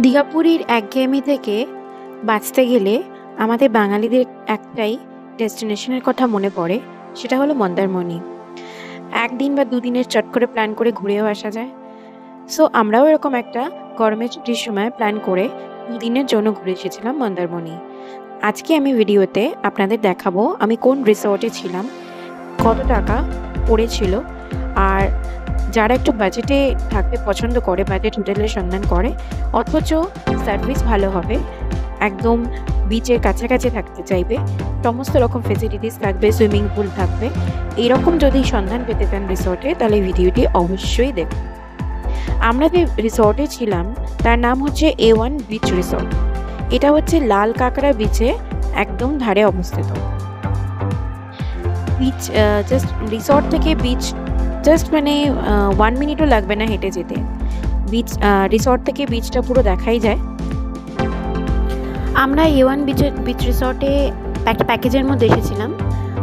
দীঘাপুরীর একঘেয়েমি থেকে বাঁচতে গেলে আমাদের বাঙালিদের একটাই ডেস্টিনেশনের কথা মনে পড়ে, সেটা হলো মন্দারমণি। একদিন বা দুদিনের চট করে প্ল্যান করে ঘুরেও আসা যায়। সো আমরাও এরকম একটা গরমের ছুটির সময় প্ল্যান করে দুদিনের জন্য ঘুরে এসেছিলাম মন্দারমণি। আজকে আমি ভিডিওতে আপনাদের দেখাবো আমি কোন রিসর্টে ছিলাম, কত টাকা পড়েছিল, আর যারা একটু বাজেটে থাকতে পছন্দ করে, বাজেট হোটেলের সন্ধান করে, অথচ সার্ভিস ভালো হবে, একদম বিচের কাছাকাছি থাকতে চাইবে, সমস্ত রকম ফেসিলিটিস থাকবে, সুইমিং পুল থাকবে, এইরকম যদি সন্ধান পেতে চান রিসর্টে, তাহলে ভিডিওটি অবশ্যই দেখুন। আমরা যে রিসর্টে ছিলাম তার নাম হচ্ছে A1 বিচ রিসর্ট। এটা হচ্ছে লাল কাঁকড়া বিচে একদম ধারে অবস্থিত। বিচ জাস্ট রিসর্ট থেকে বিচ জাস্ট 1 মিনিটও লাগবে না হেঁটে যেতে। রিসর্ট থেকে বিচটা পুরো দেখাই যায়। আমরা A1 বিচ রিসর্টে একটা প্যাকেজের মধ্যে এসেছিলাম।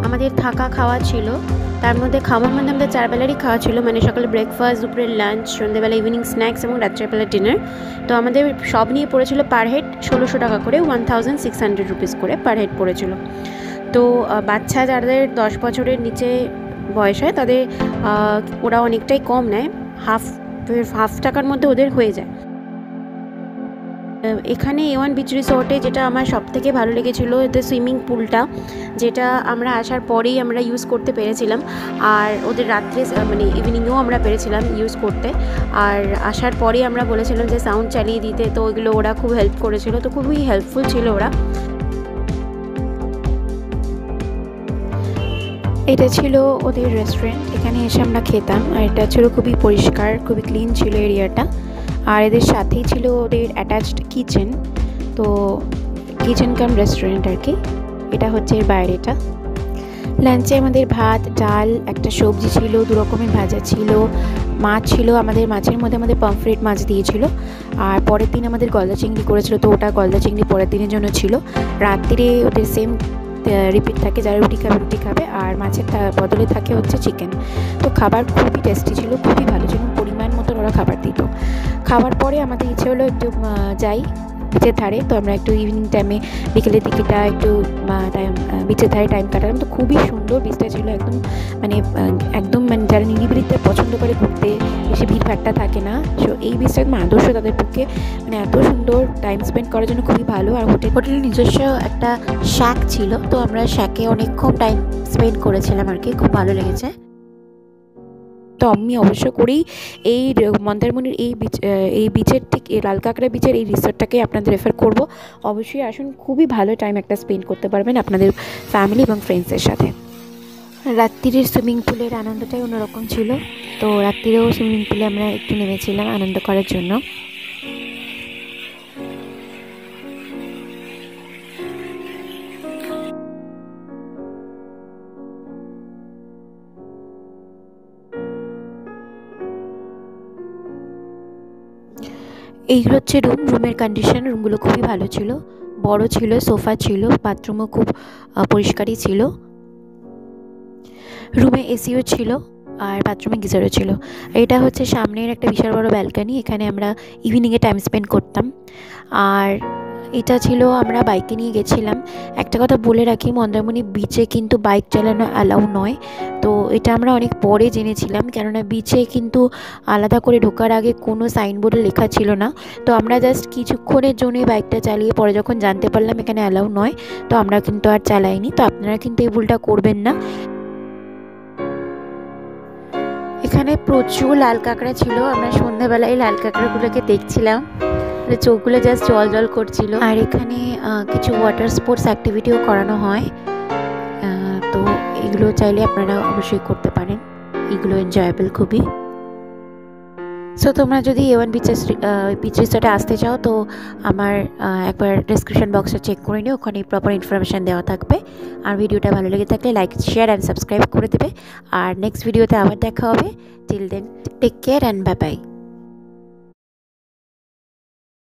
আমাদের থাকা খাওয়া ছিল, তার মধ্যে খাওয়ার মধ্যে আমাদের 4 বেলারই খাওয়া ছিল, মানে সকালে ব্রেকফাস্ট, দুপুরের লাঞ্চ, সন্ধ্যেবেলা ইভিনিং স্ন্যাক্স এবং রাত্রেবেলা ডিনার। তো আমাদের সব নিয়ে পড়েছিল পার হেড 1600 টাকা করে, 1600 রুপিস করে পার হেড পড়েছিল। তো বাচ্চা যাদের 10 বছরের নিচে বয়স হয় তাদের ওরা অনেকটাই কম নেয়, হাফ টাকার মধ্যে ওদের হয়ে যায়। এখানে A1 বিচ রিসর্টে যেটা আমার সবথেকে ভালো লেগেছিল, এতে সুইমিং পুলটা, যেটা আমরা আসার পরেই আমরা ইউজ করতে পেরেছিলাম, আর ওদের রাত্রে ইভিনিংয়েও আমরা পেরেছিলাম ইউজ করতে। আর আসার পরেই আমরা বলেছিলাম যে সাউন্ড চালিয়ে দিতে, তো ওইগুলো ওরা খুব হেল্প করেছিল, তো খুবই হেল্পফুল ছিল ওরা। এটা ছিল ওদের রেস্টুরেন্ট, এখানে এসে আমরা খেতাম, আর এটা ছিল খুবই পরিষ্কার, খুবই ক্লিন ছিল এরিয়াটা। আর এদের সাথেই ছিল ওদের অ্যাটাচড কিচেন, তো কিচেন কাম রেস্টুরেন্ট আর কি। এটা হচ্ছে এর বাইরেটা। লাঞ্চে আমাদের ভাত, ডাল, একটা সবজি ছিল, 2 রকমের ভাজা ছিল, মাছ ছিল। মাছের মধ্যে আমাদের পমফ্রেট মাছ দিয়েছিল। আর পরের দিন আমাদের গলদা চিংড়ি করেছিল, তো ওটা গলদা চিংড়ি পরের দিনের জন্য ছিল। রাত্রিরে ওদের সেম রিপিট থাকে, যারা রুটি খাবে, আর মাছের বদলে থাকে হচ্ছে চিকেন। তো খাবার খুবই টেস্টি ছিল, খুবই ভালো ছিল, পরিমাণ মতো ওরা খাবার দিত। খাবার পরে আমাদের ইচ্ছে হলো একটু যাই বিচের ধারে, তো আমরা একটু ইভিনিং টাইমে বিকেলের দিকেটা একটু বিচের ধারে টাইম কাটালাম। তো খুবই সুন্দর বিচটা ছিল, একদম যারা নিরিবিলিতে পছন্দ করে ঘুরতে, বেশি ভিড়ভাট্টা থাকে না, সো এই বিচটা একদম আদর্শ তাদের পক্ষে, এত সুন্দর টাইম স্পেন্ড করার জন্য খুবই ভালো। আর হোটেলের নিজস্ব একটা শ্যাক ছিল, তো আমরা শ্যাকে অনেকক্ষণ টাইম স্পেন্ড করেছিলাম আর কি, খুব ভালো লেগেছে। তো আমি অবশ্য করেই এই মন্দারমণির এই বিচের থেকে, লাল কাঁকড়া বিচের এই রিসর্টটাকে আপনাদের রেফার করব। অবশ্যই আসুন, খুবই ভালো টাইম একটা স্পেন্ড করতে পারবেন আপনাদের ফ্যামিলি এবং ফ্রেন্ডসের সাথে। রাত্রির সুইমিং পুলের আনন্দটাই অন্যরকম ছিল, তো রাত্রিরেও সুইমিং পুলে আমরা একটু নেমেছিলাম আনন্দ করার জন্য। এইগুলো হচ্ছে রুমের কন্ডিশন। রুমগুলো খুবই ভালো ছিল, বড় ছিল, সোফা ছিল, বাথরুমও খুব পরিষ্কারই ছিল। রুমে এসিও ছিল, আর বাথরুমে গিজারও ছিল। এটা হচ্ছে সামনের একটা বিশাল বড় ব্যালকনি, এখানে আমরা ইভিনিংয়ে টাইম স্পেন্ড করতাম। আর এটা ছিল, আমরা বাইকে নিয়ে গেছিলাম। একটা কথা বলে রাখি, মন্দারমণি বিচে কিন্তু বাইক চালানো অ্যালাউ নয়, তো এটা আমরা অনেক পরে জেনেছিলাম, কেননা বিচে কিন্তু আলাদা করে ঢোকার আগে কোনো সাইনবোর্ডে লেখা ছিল না। তো আমরা জাস্ট কিছুক্ষণের জন্যই বাইকটা চালিয়ে পরে যখন জানতে পারলাম এখানে অ্যালাউ নয়, তো আমরা কিন্তু আর চালাইনি। তো আপনারা কিন্তু এই ভুলটা করবেন না। এখানে প্রচুর লাল কাঁকড়া ছিল, আমরা সন্ধ্যাবেলায় লাল কাঁকড়াগুলোকে দেখছিলাম, চোখগুলো জাস্ট জল করছিল। আর এখানে কিছু ওয়াটার স্পোর্টস অ্যাক্টিভিটিও করানো হয়, তো এগুলো চাইলে আপনারা অবশ্যই করতে পারেন, এগুলো এনজয়েবল খুবই। সো তোমরা যদি A1 বিচ রিসর্টে আসতে চাও, তো আমার একবার ডেসক্রিপশন বক্সে চেক করে নিও, ওখানে প্রপার ইনফরমেশান দেওয়া থাকবে। আর ভিডিওটা ভালো লেগে থাকলে লাইক, শেয়ার অ্যান্ড সাবস্ক্রাইব করে দেবে। আর নেক্সট ভিডিওতে আবার দেখা হবে। Till then, take care and bye by.